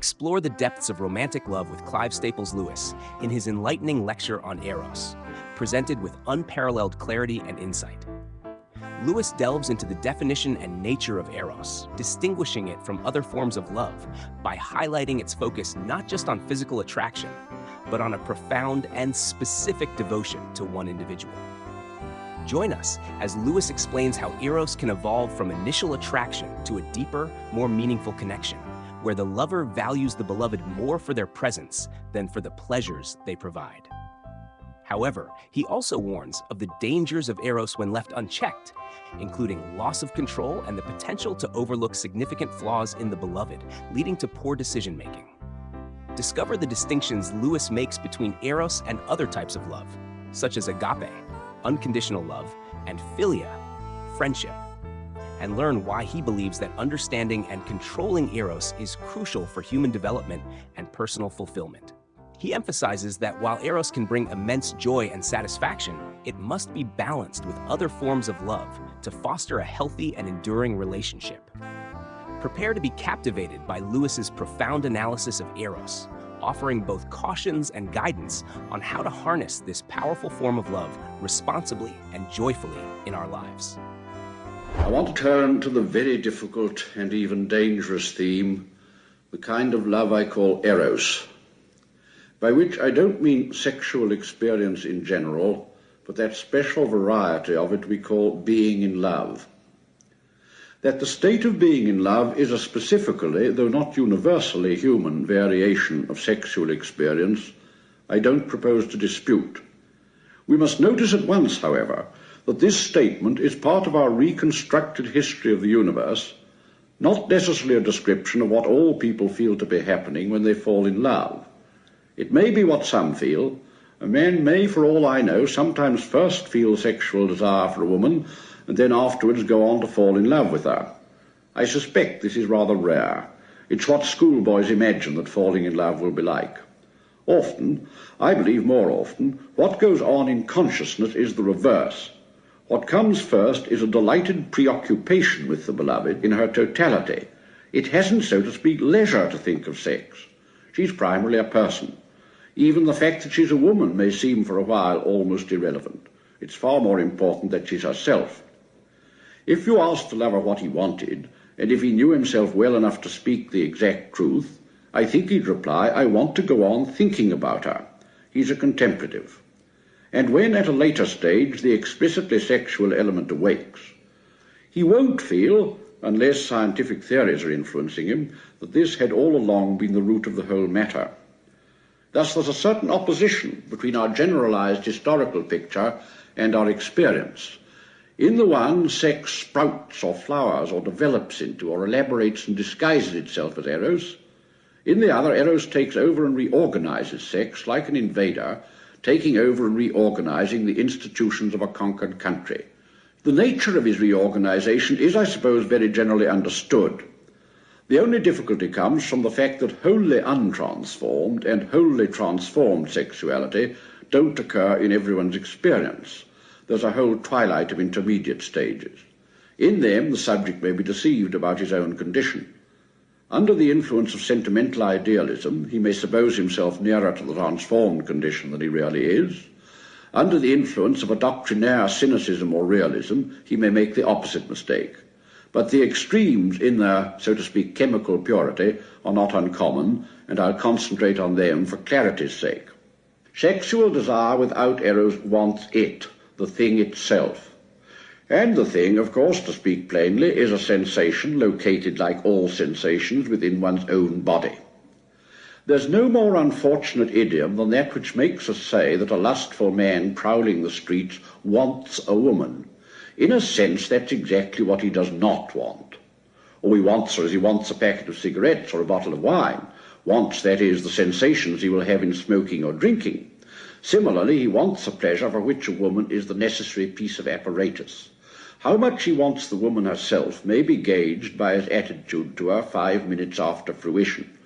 explore the depths of romantic love with Clive Staples Lewis in his enlightening lecture on Eros, presented with unparalleled clarity and insight. Lewis delves into the definition and nature of Eros, distinguishing it from other forms of love by highlighting its focus not just on physical attraction, but on a profound and specific devotion to one individual. Join us as Lewis explains how Eros can evolve from initial attraction to a deeper, more meaningful connection, where the lover values the beloved more for their presence than for the pleasures they provide. However, he also warns of the dangers of Eros when left unchecked, including loss of control and the potential to overlook significant flaws in the beloved, leading to poor decision-making. Discover the distinctions Lewis makes between Eros and other types of love, such as agape, unconditional love, and philia, friendship, and learn why he believes that understanding and controlling Eros is crucial for human development and personal fulfillment. He emphasizes that while Eros can bring immense joy and satisfaction, it must be balanced with other forms of love to foster a healthy and enduring relationship. Prepare to be captivated by Lewis's profound analysis of Eros, offering both cautions and guidance on how to harness this powerful form of love responsibly and joyfully in our lives. I want to turn to the very difficult and even dangerous theme, the kind of love I call Eros, by which I don't mean sexual experience in general, but that special variety of it we call being in love. That the state of being in love is a specifically, though not universally, human variation of sexual experience, I don't propose to dispute. We must notice at once, however, that this statement is part of our reconstructed history of the universe, not necessarily a description of what all people feel to be happening when they fall in love. It may be what some feel. A man may, for all I know, sometimes first feel sexual desire for a woman and then afterwards go on to fall in love with her. I suspect this is rather rare. It's what schoolboys imagine that falling in love will be like. Often, I believe more often, what goes on in consciousness is the reverse. What comes first is a delighted preoccupation with the beloved in her totality. It hasn't, so to speak, leisure to think of sex. She's primarily a person. Even the fact that she's a woman may seem for a while almost irrelevant. It's far more important that she's herself. If you asked the lover what he wanted, and if he knew himself well enough to speak the exact truth, I think he'd reply, I want to go on thinking about her. He's a contemplative. And when at a later stage the explicitly sexual element awakes, he won't feel, unless scientific theories are influencing him, that this had all along been the root of the whole matter. Thus there's a certain opposition between our generalized historical picture and our experience. In the one, sex sprouts or flowers or develops into or elaborates and disguises itself as Eros. In the other, Eros takes over and reorganizes sex like an invader, taking over and reorganizing the institutions of a conquered country. The nature of his reorganization is, I suppose, very generally understood. The only difficulty comes from the fact that wholly untransformed and wholly transformed sexuality don't occur in everyone's experience. There's a whole twilight of intermediate stages. In them, the subject may be deceived about his own condition. Under the influence of sentimental idealism, he may suppose himself nearer to the transformed condition than he really is. Under the influence of a doctrinaire cynicism or realism, he may make the opposite mistake. But the extremes in their, so to speak, chemical purity are not uncommon, and I'll concentrate on them for clarity's sake. Sexual desire without Eros wants it, the thing itself. And the thing, of course, to speak plainly, is a sensation located, like all sensations, within one's own body. There's no more unfortunate idiom than that which makes us say that a lustful man prowling the streets wants a woman. In a sense, that's exactly what he does not want. Or he wants her as he wants a packet of cigarettes or a bottle of wine. Wants, that is, the sensations he will have in smoking or drinking. Similarly, he wants a pleasure for which a woman is the necessary piece of apparatus. How much he wants the woman herself may be gauged by his attitude to her 5 minutes after fruition.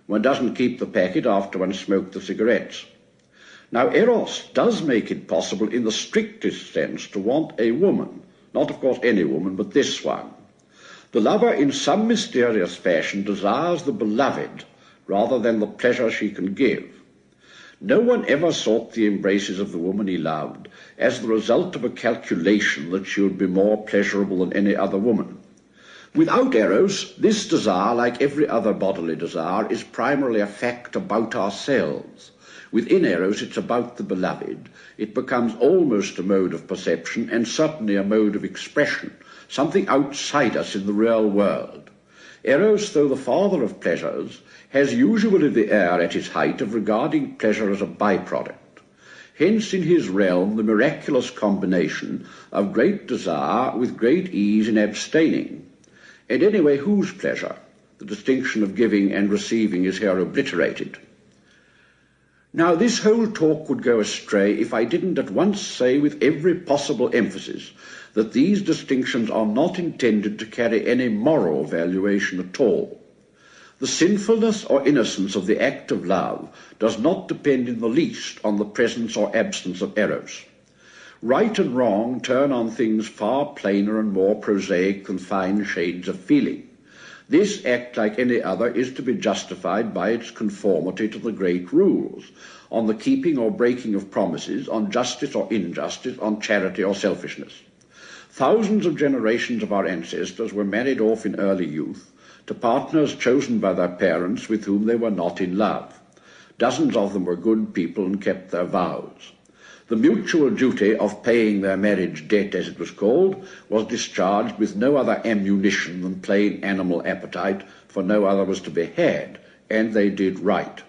One doesn't keep the packet after one smoked the cigarettes. Now, Eros does make it possible in the strictest sense to want a woman, not of course any woman, but this one. The lover in some mysterious fashion desires the beloved, rather than the pleasure she can give. No one ever sought the embraces of the woman he loved as the result of a calculation that she would be more pleasurable than any other woman. Without Eros, this desire, like every other bodily desire, is primarily a fact about ourselves. Within Eros, it's about the beloved. It becomes almost a mode of perception and certainly a mode of expression, something outside us in the real world. Eros, though the father of pleasures, has usually the air at his height of regarding pleasure as a byproduct. Hence in his realm the miraculous combination of great desire with great ease in abstaining. And anyway, whose pleasure? The distinction of giving and receiving is here obliterated. Now this whole talk would go astray if I didn't at once say with every possible emphasis that these distinctions are not intended to carry any moral valuation at all. The sinfulness or innocence of the act of love does not depend in the least on the presence or absence of Eros. Right and wrong turn on things far plainer and more prosaic than fine shades of feeling. This act, like any other, is to be justified by its conformity to the great rules, on the keeping or breaking of promises, on justice or injustice, on charity or selfishness. Thousands of generations of our ancestors were married off in early youth to partners chosen by their parents with whom they were not in love. Dozens of them were good people and kept their vows. The mutual duty of paying their marriage debt, as it was called, was discharged with no other ammunition than plain animal appetite, for no other was to be had, and they did right.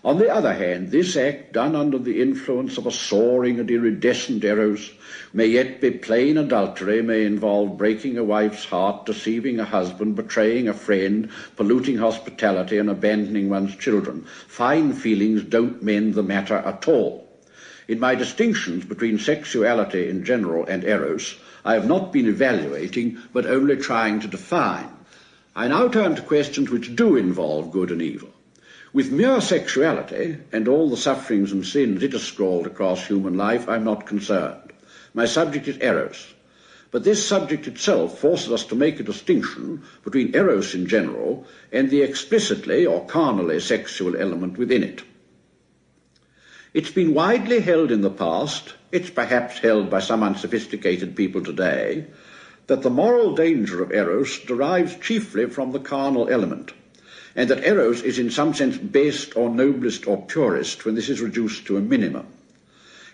On the other hand, this act, done under the influence of a soaring and iridescent Eros, may yet be plain adultery, may involve breaking a wife's heart, deceiving a husband, betraying a friend, polluting hospitality, and abandoning one's children. Fine feelings don't mend the matter at all. In my distinctions between sexuality in general and Eros, I have not been evaluating, but only trying to define. I now turn to questions which do involve good and evil. With mere sexuality, and all the sufferings and sins it has scrawled across human life, I'm not concerned. My subject is Eros. But this subject itself forces us to make a distinction between Eros in general and the explicitly or carnally sexual element within it. It's been widely held in the past, it's perhaps held by some unsophisticated people today, that the moral danger of Eros derives chiefly from the carnal element, and that Eros is in some sense best or noblest or purest when this is reduced to a minimum.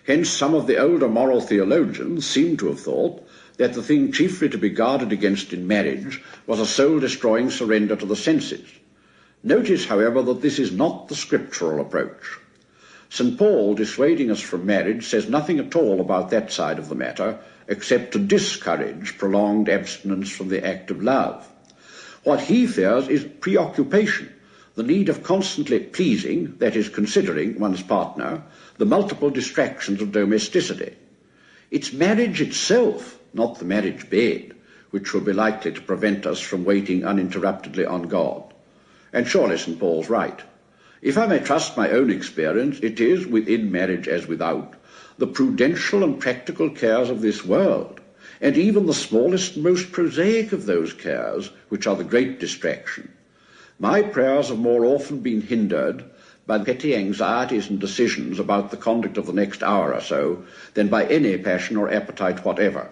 Hence some of the older moral theologians seem to have thought that the thing chiefly to be guarded against in marriage was a soul-destroying surrender to the senses. Notice, however, that this is not the scriptural approach. St. Paul, dissuading us from marriage, says nothing at all about that side of the matter, except to discourage prolonged abstinence from the act of love. What he fears is preoccupation, the need of constantly pleasing, that is, considering one's partner, the multiple distractions of domesticity. It's marriage itself, not the marriage bed, which will be likely to prevent us from waiting uninterruptedly on God. And surely St. Paul's right. If I may trust my own experience, it is, within marriage as without, the prudential and practical cares of this world, and even the smallest and most prosaic of those cares, which are the great distraction. My prayers have more often been hindered by petty anxieties and decisions about the conduct of the next hour or so than by any passion or appetite whatever.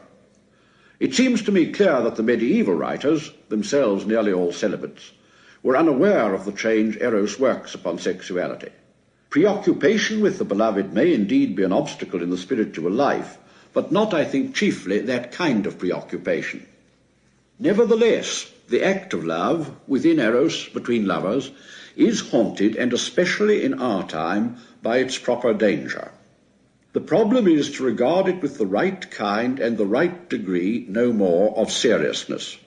It seems to me clear that the medieval writers, themselves nearly all celibates, were unaware of the change Eros works upon sexuality. Preoccupation with the beloved may indeed be an obstacle in the spiritual life, but not, I think, chiefly that kind of preoccupation. Nevertheless, the act of love, within Eros, between lovers, is haunted, and especially in our time, by its proper danger. The problem is to regard it with the right kind and the right degree, no more, of seriousness.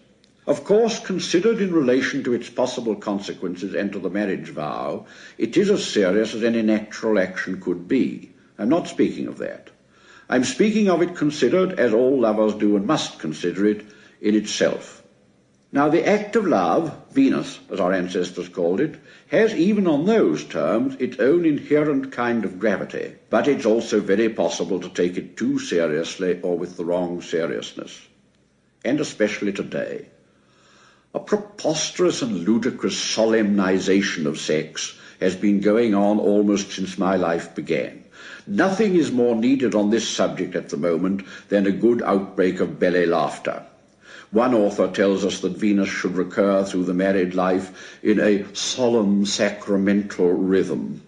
Of course, considered in relation to its possible consequences and to the marriage vow, it is as serious as any natural action could be. I'm not speaking of that. I'm speaking of it considered, as all lovers do and must consider it, in itself. Now, the act of love, Venus, as our ancestors called it, has, even on those terms, its own inherent kind of gravity, but it's also very possible to take it too seriously or with the wrong seriousness, and especially today. A preposterous and ludicrous solemnization of sex has been going on almost since my life began. Nothing is more needed on this subject at the moment than a good outbreak of belly laughter. One author tells us that Venus should recur through the married life in a solemn sacramental rhythm.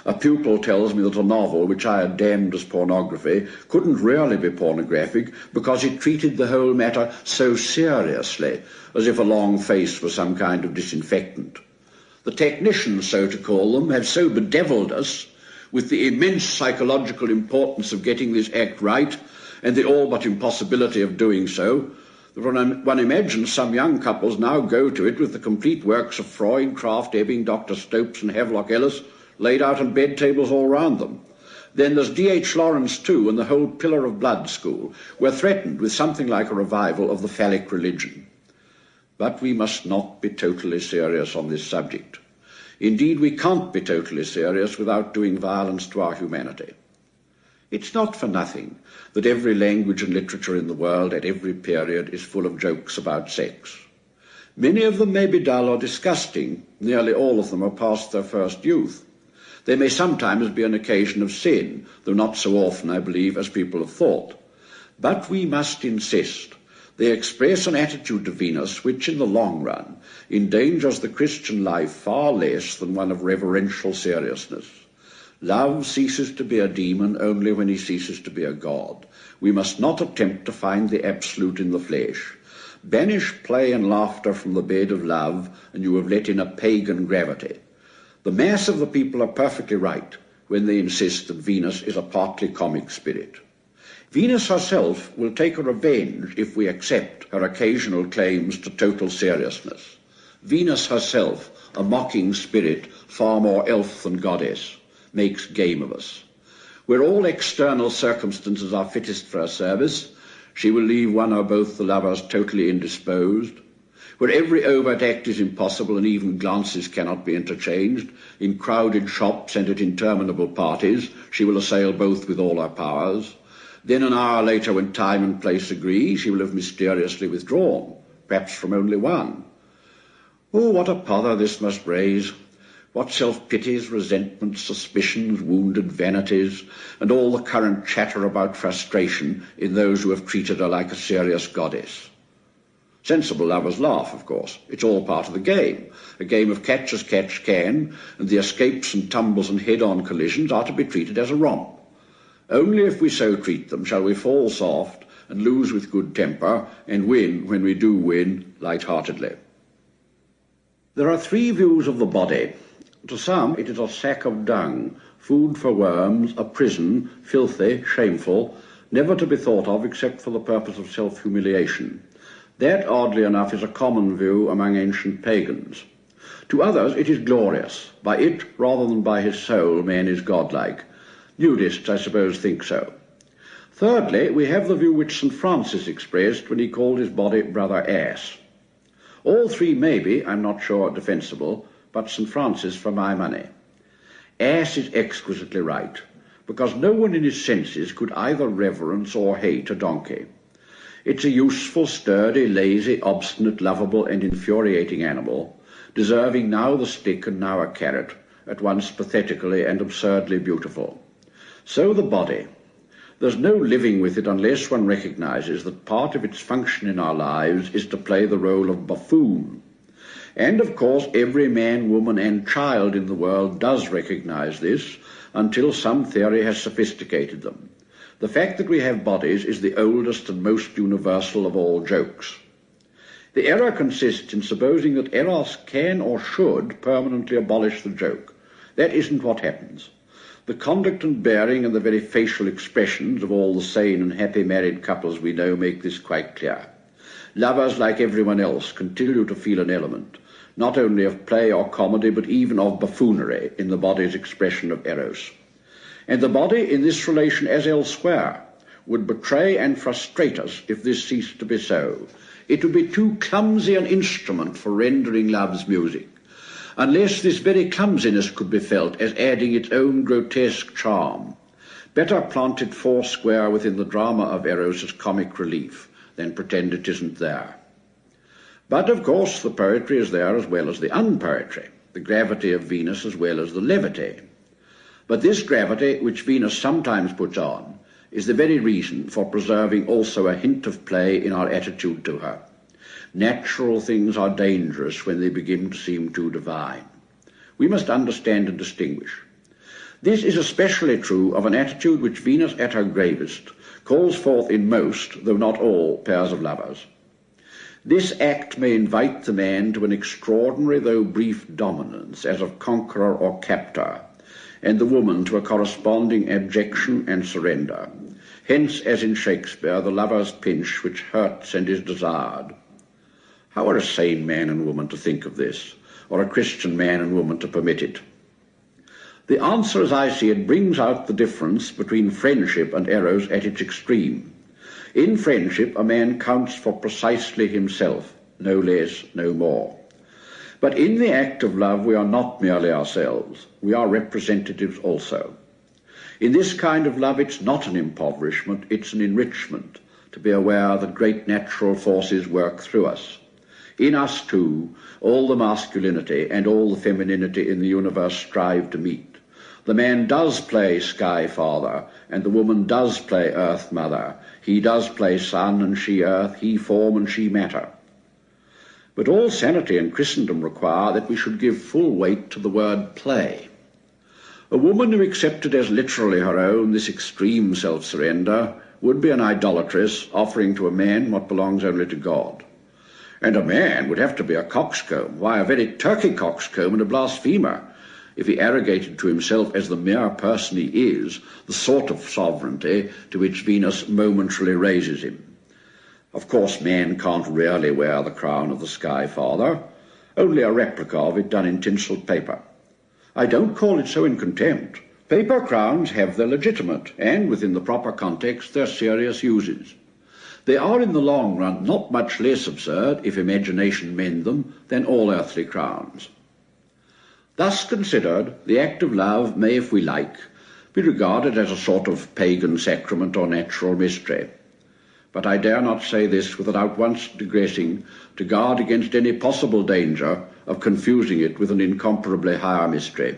A pupil tells me that a novel, which I had damned as pornography, couldn't really be pornographic because it treated the whole matter so seriously, as if a long face were some kind of disinfectant. The technicians, so to call them, have so bedevilled us with the immense psychological importance of getting this act right and the all but impossibility of doing so, that one imagines some young couples now go to it with the complete works of Freud, Kraft, Ebbing, Dr. Stopes and Havelock Ellis laid out on bed tables all round them. Then there's D.H. Lawrence too, and the whole Pillar of Blood school. We're threatened with something like a revival of the phallic religion. But we must not be totally serious on this subject. Indeed, we can't be totally serious without doing violence to our humanity. It's not for nothing that every language and literature in the world at every period is full of jokes about sex. Many of them may be dull or disgusting. Nearly all of them are past their first youth. They may sometimes be an occasion of sin, though not so often, I believe, as people have thought. But we must insist they express an attitude to Venus which, in the long run, endangers the Christian life far less than one of reverential seriousness. Love ceases to be a demon only when he ceases to be a god. We must not attempt to find the absolute in the flesh. Banish play and laughter from the bed of love, and you have let in a pagan gravity. The mass of the people are perfectly right when they insist that Venus is a partly comic spirit. Venus herself will take a revenge if we accept her occasional claims to total seriousness. Venus herself, a mocking spirit, far more elf than goddess, makes game of us. Where all external circumstances are fittest for her service, she will leave one or both the lovers totally indisposed. Where every overt act is impossible and even glances cannot be interchanged, in crowded shops and at interminable parties, she will assail both with all her powers. Then an hour later, when time and place agree, she will have mysteriously withdrawn, perhaps from only one. Oh, what a pother this must raise! What self-pities, resentments, suspicions, wounded vanities, and all the current chatter about frustration in those who have treated her like a serious goddess. Sensible lovers laugh, of course. It's all part of the game. A game of catch as catch can, and the escapes and tumbles and head-on collisions are to be treated as a romp. Only if we so treat them shall we fall soft and lose with good temper and win, when we do win, light-heartedly. There are three views of the body. To some it is a sack of dung, food for worms, a prison, filthy, shameful, never to be thought of except for the purpose of self-humiliation. That, oddly enough, is a common view among ancient pagans. To others it is glorious. By it, rather than by his soul, man is godlike. Nudists, I suppose, think so. Thirdly, we have the view which St. Francis expressed when he called his body brother ass. All three may be, I'm not sure, defensible, but St. Francis for my money. Ass is exquisitely right, because no one in his senses could either reverence or hate a donkey. It's a useful, sturdy, lazy, obstinate, lovable and infuriating animal, deserving now the stick and now a carrot, at once pathetically and absurdly beautiful. So the body. There's no living with it unless one recognizes that part of its function in our lives is to play the role of buffoon. And of course every man, woman and child in the world does recognize this until some theory has sophisticated them. The fact that we have bodies is the oldest and most universal of all jokes. The error consists in supposing that Eros can or should permanently abolish the joke. That isn't what happens. The conduct and bearing and the very facial expressions of all the sane and happy married couples we know make this quite clear. Lovers, like everyone else, continue to feel an element, not only of play or comedy, but even of buffoonery in the body's expression of Eros. And the body, in this relation as elsewhere, would betray and frustrate us if this ceased to be so. It would be too clumsy an instrument for rendering love's music, unless this very clumsiness could be felt as adding its own grotesque charm. Better plant it foursquare within the drama of Eros as comic relief than pretend it isn't there. But of course the poetry is there as well as the unpoetry, the gravity of Venus as well as the levity. But this gravity, which Venus sometimes puts on, is the very reason for preserving also a hint of play in our attitude to her. Natural things are dangerous when they begin to seem too divine. We must understand and distinguish. This is especially true of an attitude which Venus at her gravest calls forth in most, though not all, pairs of lovers. This act may invite the man to an extraordinary though brief dominance as of conqueror or captor, and the woman to a corresponding abjection and surrender. Hence, as in Shakespeare, the lover's pinch which hurts and is desired. How are a sane man and woman to think of this, or a Christian man and woman to permit it? The answer, as I see it, brings out the difference between friendship and eros at its extreme. In friendship, a man counts for precisely himself, no less, no more. But in the act of love, we are not merely ourselves. We are representatives also. In this kind of love, it's not an impoverishment, it's an enrichment, to be aware that great natural forces work through us. In us, too, all the masculinity and all the femininity in the universe strive to meet. The man does play Sky Father, and the woman does play Earth Mother. He does play Sun and she Earth, he Form and she Matter. But all sanity and Christendom require that we should give full weight to the word play. A woman who accepted as literally her own this extreme self-surrender would be an idolatress offering to a man what belongs only to God. And a man would have to be a coxcomb, why, a very turkey coxcomb and a blasphemer, if he arrogated to himself as the mere person he is, the sort of sovereignty to which Venus momentarily raises him. Of course, man can't really wear the crown of the Sky Father, only a replica of it done in tinselled paper. I don't call it so in contempt. Paper crowns have their legitimate, and within the proper context, their serious uses. They are in the long run not much less absurd, if imagination mend them, than all earthly crowns. Thus considered, the act of love may, if we like, be regarded as a sort of pagan sacrament or natural mystery. But I dare not say this without once digressing to guard against any possible danger of confusing it with an incomparably higher mystery.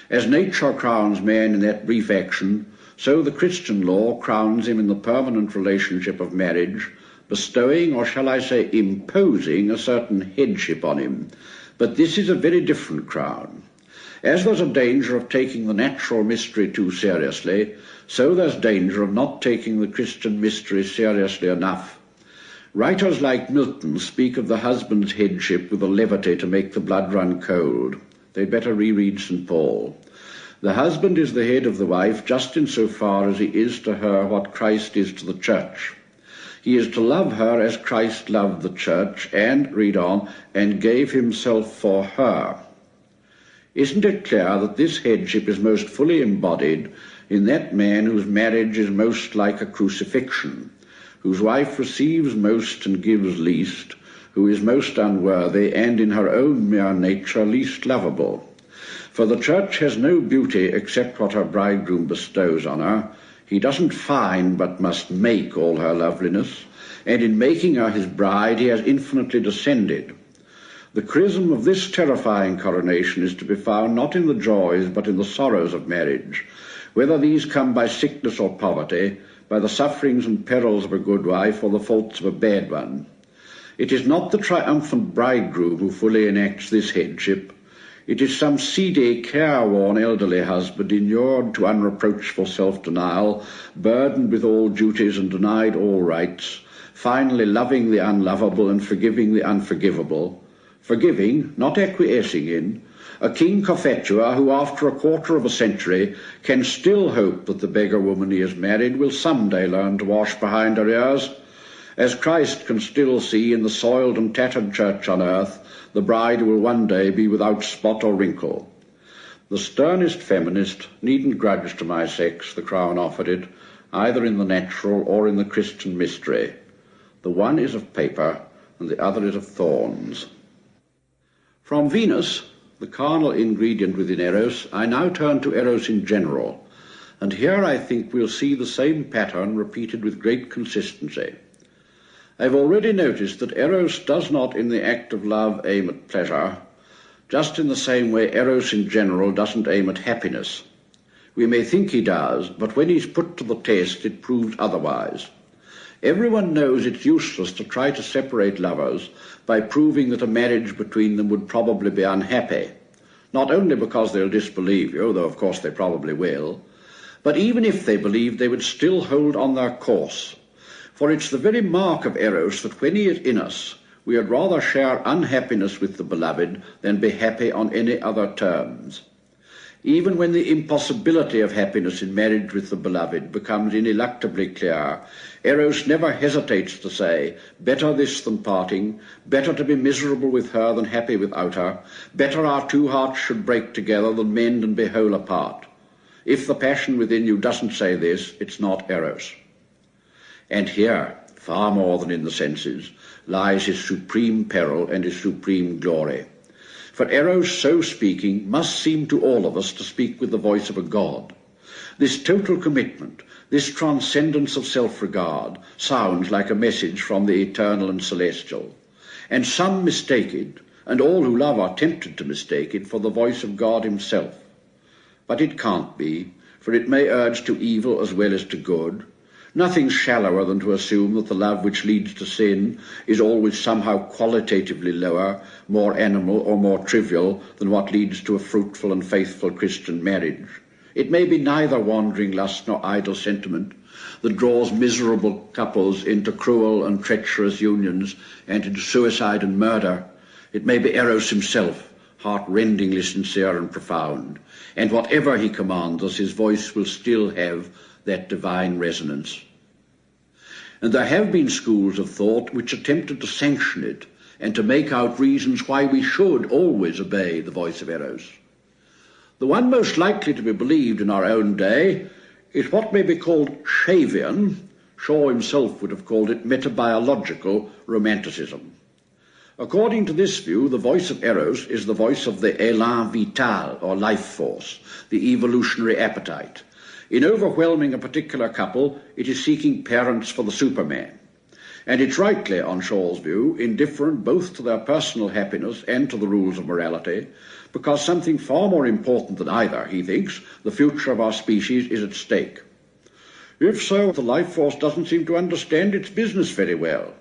As nature crowns man in that brief action, so the Christian law crowns him in the permanent relationship of marriage, bestowing, or shall I say imposing, a certain headship on him. But this is a very different crown. As there's a danger of taking the natural mystery too seriously, so there's danger of not taking the Christian mystery seriously enough. Writers like Milton speak of the husband's headship with a levity to make the blood run cold. They'd better reread St. Paul. The husband is the head of the wife just in so far as he is to her what Christ is to the church. He is to love her as Christ loved the church and, read on, and gave himself for her. Isn't it clear that this headship is most fully embodied in that man whose marriage is most like a crucifixion, whose wife receives most and gives least, who is most unworthy and in her own mere nature least lovable? For the church has no beauty except what her bridegroom bestows on her. He doesn't find but must make all her loveliness, and in making her his bride he has infinitely descended. The chrism of this terrifying coronation is to be found not in the joys but in the sorrows of marriage, whether these come by sickness or poverty, by the sufferings and perils of a good wife or the faults of a bad one. It is not the triumphant bridegroom who fully enacts this headship. It is some seedy, careworn elderly husband inured to unreproachful self-denial, burdened with all duties and denied all rights, finally loving the unlovable and forgiving the unforgivable, forgiving, not acquiescing in, a King Cophetua who after a quarter of a century can still hope that the beggar woman he has married will some day learn to wash behind her ears, as Christ can still see in the soiled and tattered church on earth the bride will one day be without spot or wrinkle. The sternest feminist needn't grudge to my sex the crown offered it, either in the natural or in the Christian mystery. The one is of paper, and the other is of thorns. From Venus, the carnal ingredient within Eros, I now turn to Eros in general, and here I think we'll see the same pattern repeated with great consistency. I've already noticed that Eros does not in the act of love aim at pleasure, just in the same way Eros in general doesn't aim at happiness. We may think he does, but when he's put to the test it proves otherwise. Everyone knows it's useless to try to separate lovers by proving that a marriage between them would probably be unhappy, not only because they'll disbelieve you, though of course they probably will, but even if they believed they would still hold on their course. For it's the very mark of Eros that when he is in us, we had rather share unhappiness with the beloved than be happy on any other terms. Even when the impossibility of happiness in marriage with the beloved becomes ineluctably clear, Eros never hesitates to say, better this than parting, better to be miserable with her than happy without her, better our two hearts should break together than mend and be whole apart. If the passion within you doesn't say this, it's not Eros. And here, far more than in the senses, lies his supreme peril and his supreme glory. For Eros, so speaking, must seem to all of us to speak with the voice of a god. This total commitment, this transcendence of self-regard, sounds like a message from the eternal and celestial. And some mistake it, and all who love are tempted to mistake it, for the voice of God himself. But it can't be, for it may urge to evil as well as to good. Nothing shallower than to assume that the love which leads to sin is always somehow qualitatively lower, more animal or more trivial than what leads to a fruitful and faithful Christian marriage. It may be neither wandering lust nor idle sentiment that draws miserable couples into cruel and treacherous unions and into suicide and murder. It may be Eros himself, heart-rendingly sincere and profound, and whatever he commands us, his voice will still have that divine resonance. And there have been schools of thought which attempted to sanction it and to make out reasons why we should always obey the voice of Eros. The one most likely to be believed in our own day is what may be called Shavian. Shaw himself would have called it metabiological romanticism. According to this view, the voice of Eros is the voice of the élan vital, or life force, the evolutionary appetite. In overwhelming a particular couple, it is seeking parents for the Superman. And it's rightly, on Shaw's view, indifferent both to their personal happiness and to the rules of morality, because something far more important than either, he thinks, the future of our species, is at stake. If so, the life force doesn't seem to understand its business very well.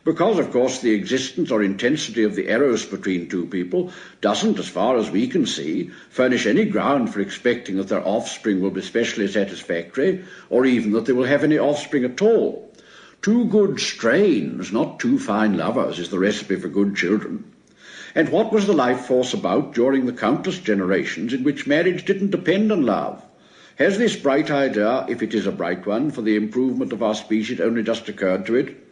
Because, of course, the existence or intensity of the Eros between two people doesn't, as far as we can see, furnish any ground for expecting that their offspring will be specially satisfactory, or even that they will have any offspring at all. Two good strains, not two fine lovers, is the recipe for good children. And what was the life force about during the countless generations in which marriage didn't depend on love? Has this bright idea, if it is a bright one, for the improvement of our species only just occurred to it?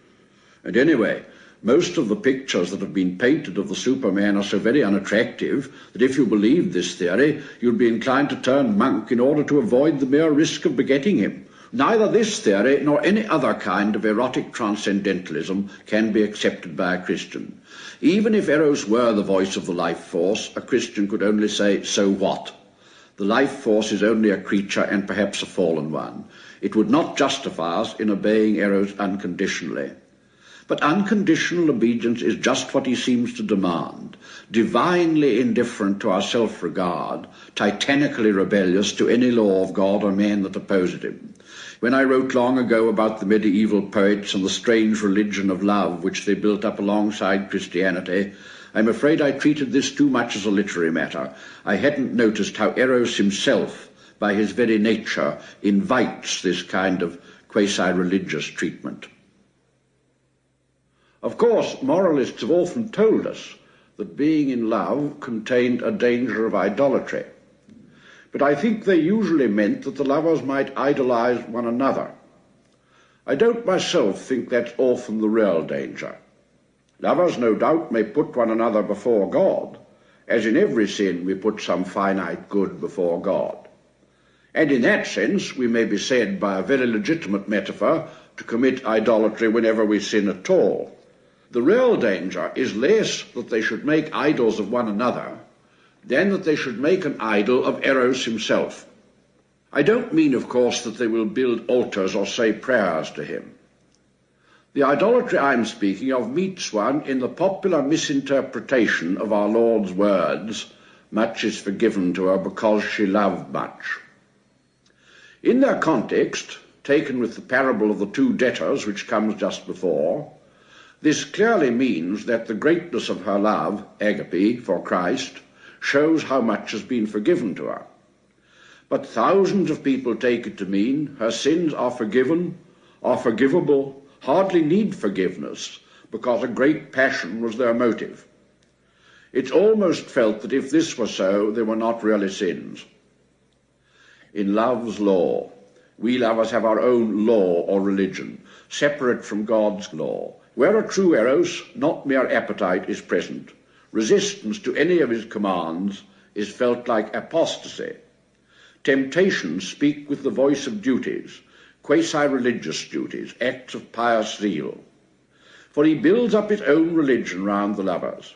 And anyway, most of the pictures that have been painted of the Superman are so very unattractive that if you believed this theory, you'd be inclined to turn monk in order to avoid the mere risk of begetting him. Neither this theory nor any other kind of erotic transcendentalism can be accepted by a Christian. Even if Eros were the voice of the life force, a Christian could only say, so what? The life force is only a creature and perhaps a fallen one. It would not justify us in obeying Eros unconditionally. But unconditional obedience is just what he seems to demand, divinely indifferent to our self-regard, titanically rebellious to any law of God or man that opposes him. When I wrote long ago about the medieval poets and the strange religion of love which they built up alongside Christianity, I'm afraid I treated this too much as a literary matter. I hadn't noticed how Eros himself, by his very nature, invites this kind of quasi-religious treatment. Of course, moralists have often told us that being in love contained a danger of idolatry. But I think they usually meant that the lovers might idolize one another. I don't myself think that's often the real danger. Lovers, no doubt, may put one another before God, as in every sin we put some finite good before God. And in that sense, we may be said, by a very legitimate metaphor, to commit idolatry whenever we sin at all. The real danger is less that they should make idols of one another than that they should make an idol of Eros himself. I don't mean, of course, that they will build altars or say prayers to him. The idolatry I'm speaking of meets one in the popular misinterpretation of our Lord's words, "Much is forgiven to her because she loved much." In their context, taken with the parable of the two debtors which comes just before, this clearly means that the greatness of her love, agape, for Christ, shows how much has been forgiven to her. But thousands of people take it to mean her sins are forgiven, are forgivable, hardly need forgiveness, because a great passion was their motive. It's almost felt that if this were so, they were not really sins. In love's law, we lovers have our own law or religion, separate from God's law. Where a true eros, not mere appetite, is present, resistance to any of his commands is felt like apostasy. Temptations speak with the voice of duties, quasi-religious duties, acts of pious zeal. For he builds up his own religion round the lovers.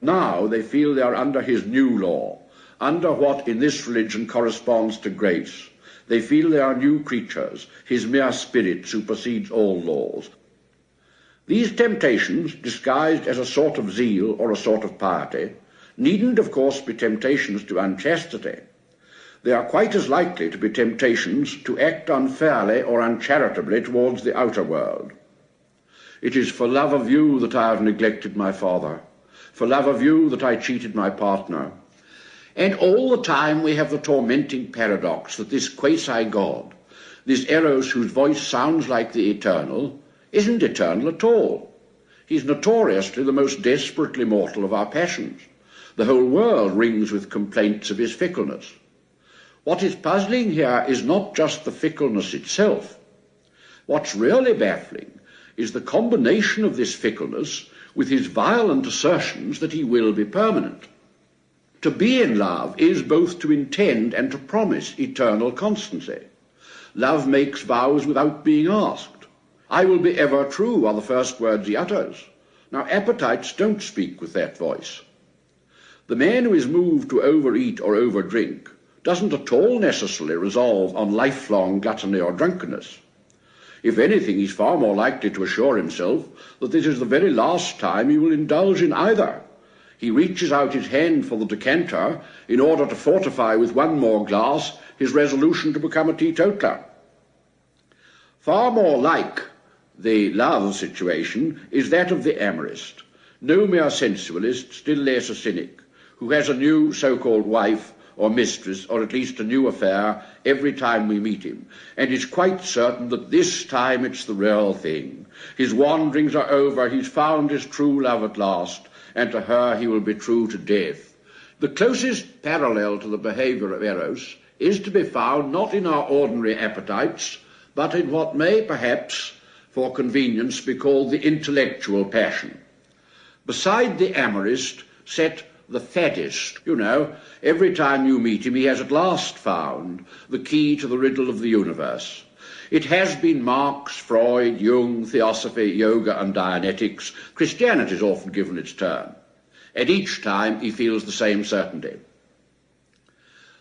Now they feel they are under his new law, under what in this religion corresponds to grace. They feel they are new creatures. His mere spirit supersedes all laws. These temptations, disguised as a sort of zeal or a sort of piety, needn't of course be temptations to unchastity. They are quite as likely to be temptations to act unfairly or uncharitably towards the outer world. It is for love of you that I have neglected my father, for love of you that I cheated my partner. And all the time we have the tormenting paradox that this quasi-God, this eros whose voice sounds like the eternal, isn't eternal at all. He's notoriously the most desperately mortal of our passions. The whole world rings with complaints of his fickleness. What is puzzling here is not just the fickleness itself. What's really baffling is the combination of this fickleness with his violent assertions that he will be permanent. To be in love is both to intend and to promise eternal constancy. Love makes vows without being asked. "I will be ever true" are the first words he utters. Now, appetites don't speak with that voice. The man who is moved to overeat or overdrink doesn't at all necessarily resolve on lifelong gluttony or drunkenness. If anything, he's far more likely to assure himself that this is the very last time he will indulge in either. He reaches out his hand for the decanter in order to fortify with one more glass his resolution to become a teetotaler. Far more like the love situation is that of the amorist, no mere sensualist, still less a cynic, who has a new so-called wife or mistress, or at least a new affair, every time we meet him, and is quite certain that this time it's the real thing. His wanderings are over, he's found his true love at last, and to her he will be true to death. The closest parallel to the behaviour of eros is to be found not in our ordinary appetites, but in what may perhaps, for convenience, be called the intellectual passion. Beside the amorist sat the faddist. You know, every time you meet him he has at last found the key to the riddle of the universe. It has been Marx, Freud, Jung, Theosophy, Yoga and Dianetics. Christianity is often given its turn. At each time he feels the same certainty.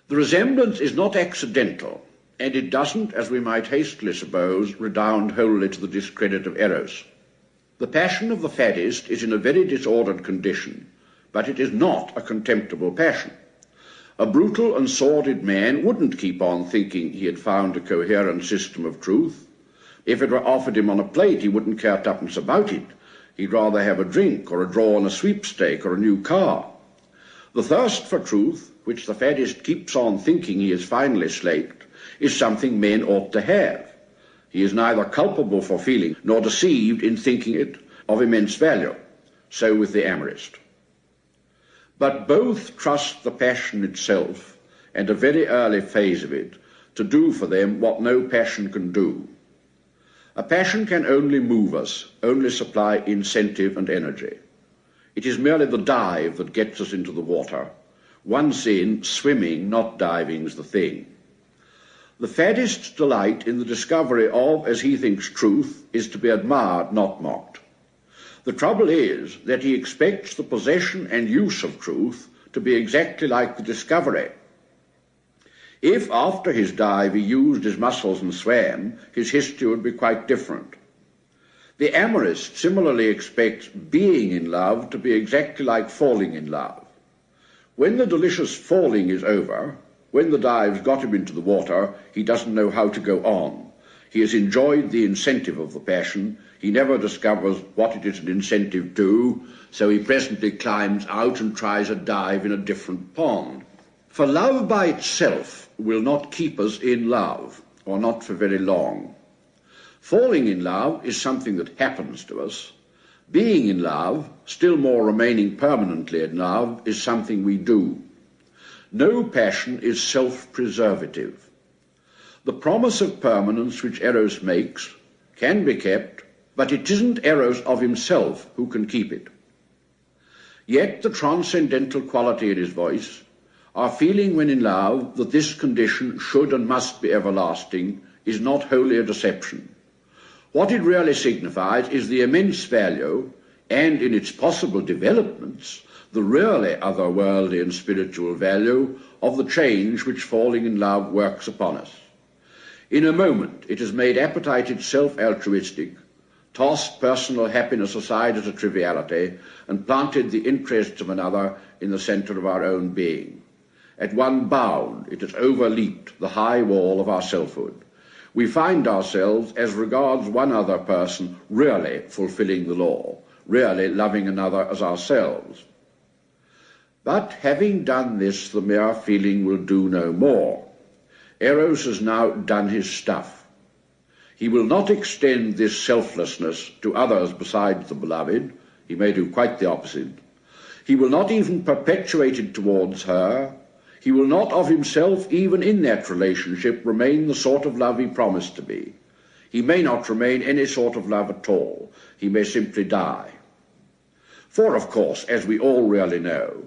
The resemblance is not accidental, and it doesn't, as we might hastily suppose, redound wholly to the discredit of eros. The passion of the faddist is in a very disordered condition, but it is not a contemptible passion. A brutal and sordid man wouldn't keep on thinking he had found a coherent system of truth. If it were offered him on a plate, he wouldn't care tuppence about it. He'd rather have a drink or a draw on a sweepstake or a new car. The thirst for truth, which the faddist keeps on thinking he has finally slaked, is something men ought to have. He is neither culpable for feeling nor deceived in thinking it of immense value. So with the amorist. But both trust the passion itself and a very early phase of it to do for them what no passion can do. A passion can only move us, only supply incentive and energy. It is merely the dive that gets us into the water. Once in, swimming, not diving, is the thing. The faddist's delight in the discovery of, as he thinks, truth is to be admired, not mocked. The trouble is that he expects the possession and use of truth to be exactly like the discovery. If after his dive he used his muscles and swam, his history would be quite different. The amorist similarly expects being in love to be exactly like falling in love. When the delicious falling is over, when the dive's got him into the water, he doesn't know how to go on. He has enjoyed the incentive of the passion. He never discovers what it is an incentive to, so he presently climbs out and tries a dive in a different pond. For love by itself will not keep us in love, or not for very long. Falling in love is something that happens to us. Being in love, still more remaining permanently in love, is something we do. No passion is self-preservative. The promise of permanence which Eros makes can be kept, but it isn't Eros of himself who can keep it. Yet the transcendental quality in his voice, our feeling when in love that this condition should and must be everlasting, is not wholly a deception. What it really signifies is the immense value, and in its possible developments, the really otherworldly and spiritual value of the change which falling in love works upon us. In a moment it has made appetite itself altruistic, tossed personal happiness aside as a triviality, and planted the interests of another in the centre of our own being. At one bound it has overleaped the high wall of our selfhood. We find ourselves, as regards one other person, really fulfilling the law, really loving another as ourselves. But having done this, the mere feeling will do no more. Eros has now done his stuff. He will not extend this selflessness to others besides the beloved. He may do quite the opposite. He will not even perpetuate it towards her. He will not of himself, even in that relationship, remain the sort of love he promised to be. He may not remain any sort of love at all. He may simply die. For, of course, as we all really know,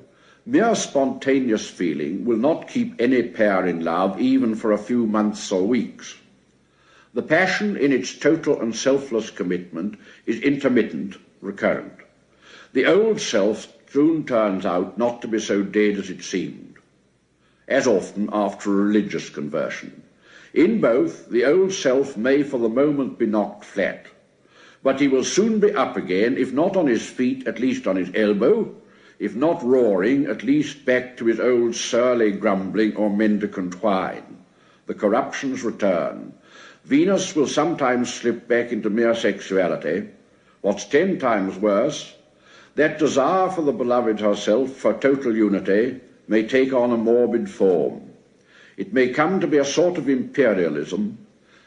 mere spontaneous feeling will not keep any pair in love even for a few months or weeks. The passion in its total and selfless commitment is intermittent, recurrent. The old self soon turns out not to be so dead as it seemed, as often after a religious conversion. In both, the old self may for the moment be knocked flat, but he will soon be up again, if not on his feet, at least on his elbow, if not roaring, at least back to his old surly grumbling or mendicant whine. The corruptions return. Venus will sometimes slip back into mere sexuality. What's 10 times worse, that desire for the beloved herself, for total unity, may take on a morbid form. It may come to be a sort of imperialism,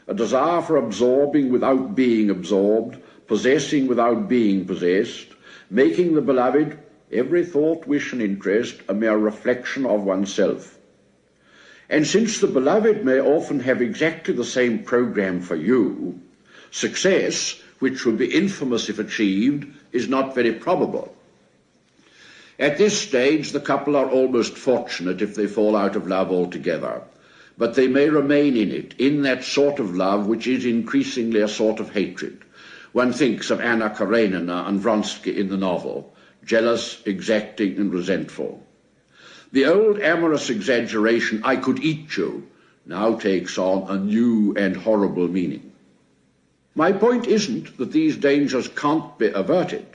a desire for absorbing without being absorbed, possessing without being possessed, making the beloved, every thought, wish and interest, a mere reflection of oneself. And since the beloved may often have exactly the same program for you, success, which would be infamous if achieved, is not very probable. At this stage, the couple are almost fortunate if they fall out of love altogether, but they may remain in it, in that sort of love which is increasingly a sort of hatred. One thinks of Anna Karenina and Vronsky in the novel, jealous, exacting, and resentful. The old amorous exaggeration, "I could eat you," now takes on a new and horrible meaning. My point isn't that these dangers can't be averted.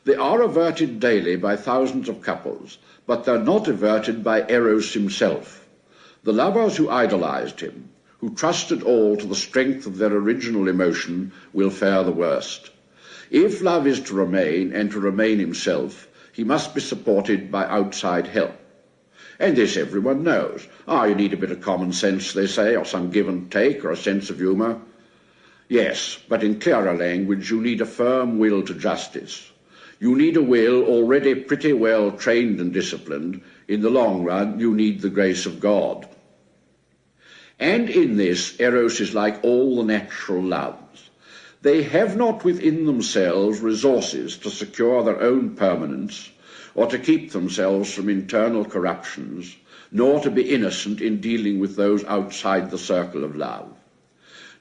They are averted daily by thousands of couples, but they're not averted by Eros himself. The lovers who idolized him, who trusted all to the strength of their original emotion, will fare the worst. If love is to remain, and to remain himself, he must be supported by outside help. And this everyone knows. You need a bit of common sense, they say, or some give and take, or a sense of humour. Yes, but in clearer language, you need a firm will to justice. You need a will already pretty well trained and disciplined. In the long run, you need the grace of God. And in this, Eros is like all the natural loves. They have not within themselves resources to secure their own permanence, or to keep themselves from internal corruptions, nor to be innocent in dealing with those outside the circle of love.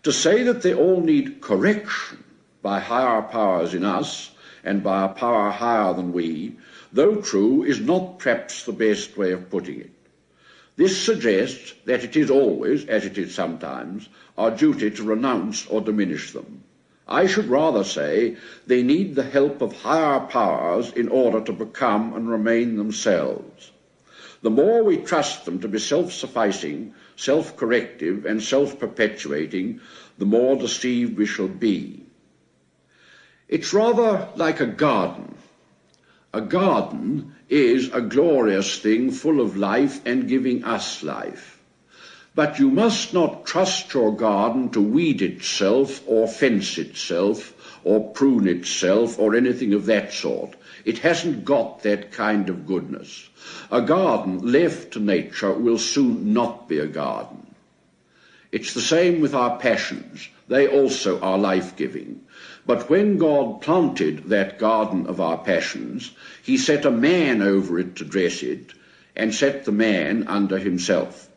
To say that they all need correction by higher powers in us, and by a power higher than we, though true, is not perhaps the best way of putting it. This suggests that it is always, as it is sometimes, our duty to renounce or diminish them. I should rather say they need the help of higher powers in order to become and remain themselves. The more we trust them to be self-sufficing, self-corrective, and self-perpetuating, the more deceived we shall be. It's rather like a garden. A garden is a glorious thing full of life and giving us life. But you must not trust your garden to weed itself or fence itself or prune itself or anything of that sort. It hasn't got that kind of goodness. A garden left to nature will soon not be a garden. It's the same with our passions. They also are life-giving. But when God planted that garden of our passions, he set a man over it to dress it, and set the man under himself.